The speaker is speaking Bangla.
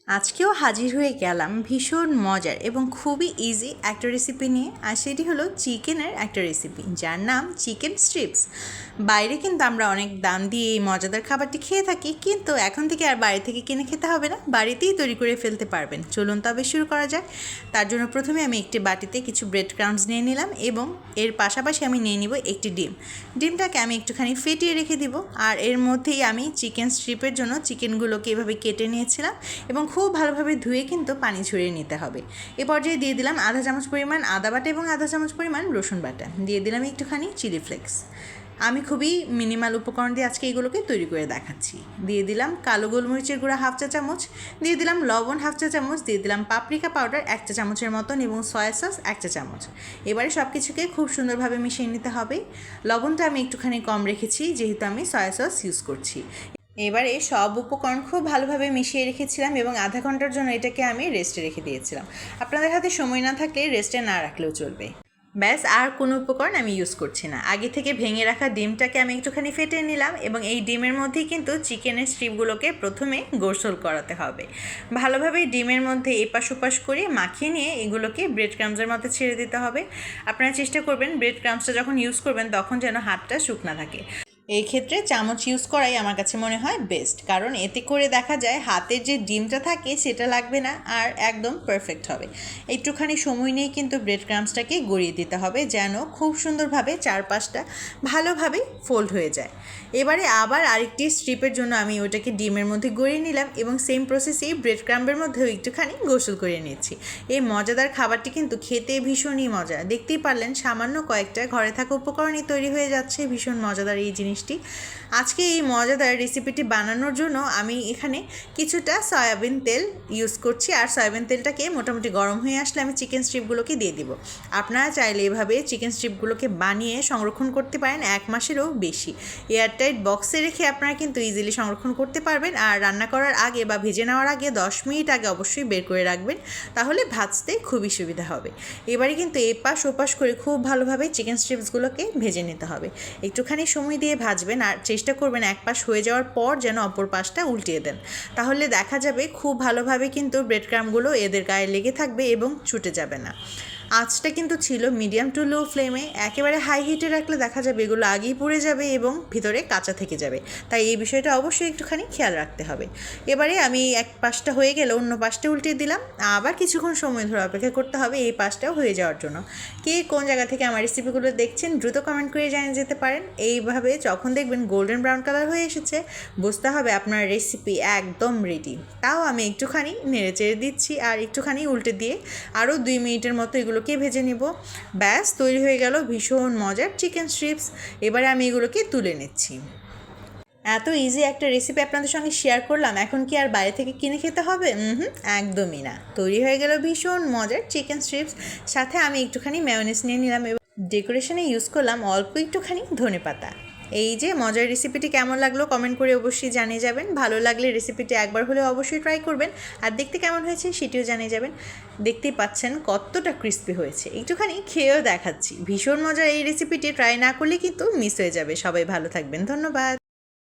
আজকেও হাজির হয়ে গেলাম ভীষণ মজার এবং খুবই ইজি একটা রেসিপি নিয়ে। আর সেটি হলো চিকেনের একটা রেসিপি যার নাম চিকেন স্ট্রিপস। বাইরে কিন্তু আমরা অনেক দাম দিয়ে এই মজাদার খাবারটি খেয়ে থাকি, কিন্তু এখন থেকে আর বাইরে থেকে কিনে খেতে হবে না, বাড়িতেই তৈরি করে ফেলতে পারবেন। চলুন তবে শুরু করা যাক। তার জন্য প্রথমে আমি একটি বাটিতে কিছু ব্রেড ক্রাম্বস নিয়ে নিলাম এবং এর পাশাপাশি আমি নিয়ে নিব একটি ডিমটাকে আমি একটুখানি ফেটিয়ে রেখে দিব। আর এর মধ্যেই আমি চিকেন স্ট্রিপের জন্য চিকেনগুলোকে এভাবে কেটে নিয়েছিলাম এবং খুব ভালোভাবে ধুয়ে কিন্তু পানি ঝরিয়ে নিতে হবে। এ পর্যায়ে দিয়ে দিলাম আধা চামচ পরিমাণ আদা বাটা এবং আধা চামচ পরিমাণ রসুন বাটা, দিয়ে দিলাম একটুখানি চিলি ফ্লেক্স। আমি খুবই মিনিমাল উপকরণ দিয়ে আজকে এগুলোকে তৈরি করে দেখাচ্ছি। দিয়ে দিলাম কালো গোলমরিচের গুঁড়া হাফ চা চামচ, দিয়ে দিলাম লবণ হাফ চা চামচ, দিয়ে দিলাম পাপরিকা পাউডার 1 চা চামচের মতন এবং সয়া সস 1 চা চামচ। এবারে সব কিছুকে খুব সুন্দরভাবে মিশিয়ে নিতে হবে। লবণটা আমি একটুখানি কম রেখেছি যেহেতু আমি সয়া সস ইউজ করছি। এবারে সব উপকরণ খুব ভালোভাবে মিশিয়ে রেখেছিলাম এবং আধা ঘন্টার জন্য এটাকে আমি রেস্টে রেখে দিয়েছিলাম। আপনাদের হাতে সময় না থাকলে রেস্টে না রাখলেও চলবে। ব্যাস, আর কোনো উপকরণ আমি ইউজ করছি না। আগে থেকে ভেঙে রাখা ডিমটাকে আমি একটুখানি ফেটে নিলাম এবং এই ডিমের মধ্যেই কিন্তু চিকেনের স্ট্রিপগুলোকে প্রথমে গোসল করাতে হবে। ভালোভাবে ডিমের মধ্যে এপাশ ওপাশ করে মাখিয়ে নিয়ে এগুলোকে ব্রেড ক্রাম্বসের মধ্যে ছেড়ে দিতে হবে। আপনারা চেষ্টা করবেন ব্রেড ক্রাম্বসটা যখন ইউজ করবেন তখন যেন হাতটা শুকনা থাকে। এই ক্ষেত্রে চামচ ইউজ করাই আমার কাছে মনে হয় বেস্ট, কারণ এতে করে দেখা যায় হাতের যে ডিমটা থাকে সেটা লাগবে না আর একদম পারফেক্ট হবে। একটুখানি সময় নিয়ে কিন্তু ব্রেড ক্রাম্বসটাকে গড়িয়ে দিতে হবে যেন খুব সুন্দরভাবে চারপাশটা ভালোভাবে ফোল্ড হয়ে যায়। এবারে আবার আরেকটি স্ট্রিপের জন্য আমি ওটাকে ডিমের মধ্যে গড়িয়ে নিলাম এবং সেম প্রসেসেই ব্রেড ক্রাম্বের মধ্যেও একটুখানি গোসল করে নিচ্ছি। এই মজাদার খাবারটি কিন্তু খেতে ভীষণই মজা। দেখতেই পারলেন সামান্য কয়েকটা ঘরে থাকা উপকরণই তৈরি হয়ে যাচ্ছে ভীষণ মজাদার এই জিনিস। আজকে এই মজাদার রেসিপিটি বানানোর জন্য আমি এখানে কিছুটা সয়াবিন তেল ইউজ করছি, আর সয়াবিন তেলটাকে মোটামুটি গরম হয়ে আসলে আমি চিকেন স্ট্রিপগুলোকে দিয়ে দিব। আপনারা চাইলে এভাবে চিকেন স্ট্রিপগুলোকে বানিয়ে সংরক্ষণ করতে পারেন 1 মাসেরও বেশি। এয়ারটাইট বক্সে রেখে আপনারা কিন্তু ইজিলি সংরক্ষণ করতে পারবেন। আর রান্না করার আগে বা ভেজে নেওয়ার আগে 10 মিনিট আগে অবশ্যই বের করে রাখবেন, তাহলে ভাজতে খুবই সুবিধা হবে। এবারে কিন্তু এপাশ ওপাশ করে খুব ভালোভাবে চিকেন স্ট্রিপসগুলোকে ভেজে নিতে হবে। একটুখানি সময় দিয়ে ভাজবেন আর চেষ্টা করবেন এক পাশ হয়ে যাওয়ার পর যেন অপর পাশটা উল্টিয়ে দেন, তাহলে দেখা যাবে খুব ভালোভাবে কিন্তু ব্রেড ক্রাম্বগুলো এদের গায়ে লেগে থাকবে এবং ছুটে যাবে না। আঁচটা কিন্তু ছিল মিডিয়াম টু লো ফ্লেমে। একেবারে হাই হিটে রাখলে দেখা যাবে এগুলো আগেই পুড়ে যাবে এবং ভিতরে কাঁচা থেকে যাবে, তাই এই বিষয়টা অবশ্যই একটুখানি খেয়াল রাখতে হবে। এবারে আমি এক পাশটা হয়ে গেলে অন্য পাশটা উল্টে দিলাম, আবার কিছুক্ষণ সময় ধরে অপেক্ষা করতে হবে এই পাশটাও হয়ে যাওয়ার জন্য। কে কোন জায়গা থেকে আমার রেসিপিগুলো দেখছেন দ্রুত কমেন্ট করে জানিয়ে যেতে পারেন। এইভাবে যখন দেখবেন গোল্ডেন ব্রাউন কালার হয়ে এসেছে বুঝতে হবে আপনার রেসিপি একদম রেডি। তাও আমি একটুখানি নেড়ে চেড়ে দিচ্ছি আর একটুখানি উল্টে দিয়ে আরও 2 মিনিটের মতো এগুলোকে ভেজে নিব। ব্যাস, তৈরি হয়ে গেল ভীষণ মজার চিকেন স্ট্রিপস। এবারে আমি এগুলোকে তুলে নিচ্ছি। এত ইজি একটা রেসিপি আপনাদের সঙ্গে শেয়ার করলাম, এখন কি আর বাইরে থেকে কিনে খেতে হবে? একদমই না। তৈরি হয়ে গেল ভীষণ মজার চিকেন স্ট্রিপস। সাথে আমি একটুখানি মেয়োনিজ নিয়ে নিলাম এবং ডেকোরেশনে ইউজ করলাম অল্প একটুখানি ধনেপাতা। এই যে মজার রেসিপিটি কেমন লাগলো কমেন্ট করে অবশ্যই জানিয়ে যাবেন। ভালো লাগলে রেসিপিটি একবার হলে অবশ্যই ট্রাই করবেন, আর দেখতে কেমন হয়েছে সেটিও জানিয়ে যাবেন। দেখতেই পাচ্ছেন কতটা ক্রিস্পি হয়েছে, একটুখানি খেয়েও দেখাচ্ছি। ভীষণ মজার এই রেসিপিটি ট্রাই না করলে কিন্তু মিস হয়ে যাবে। সবাই ভালো থাকবেন, ধন্যবাদ।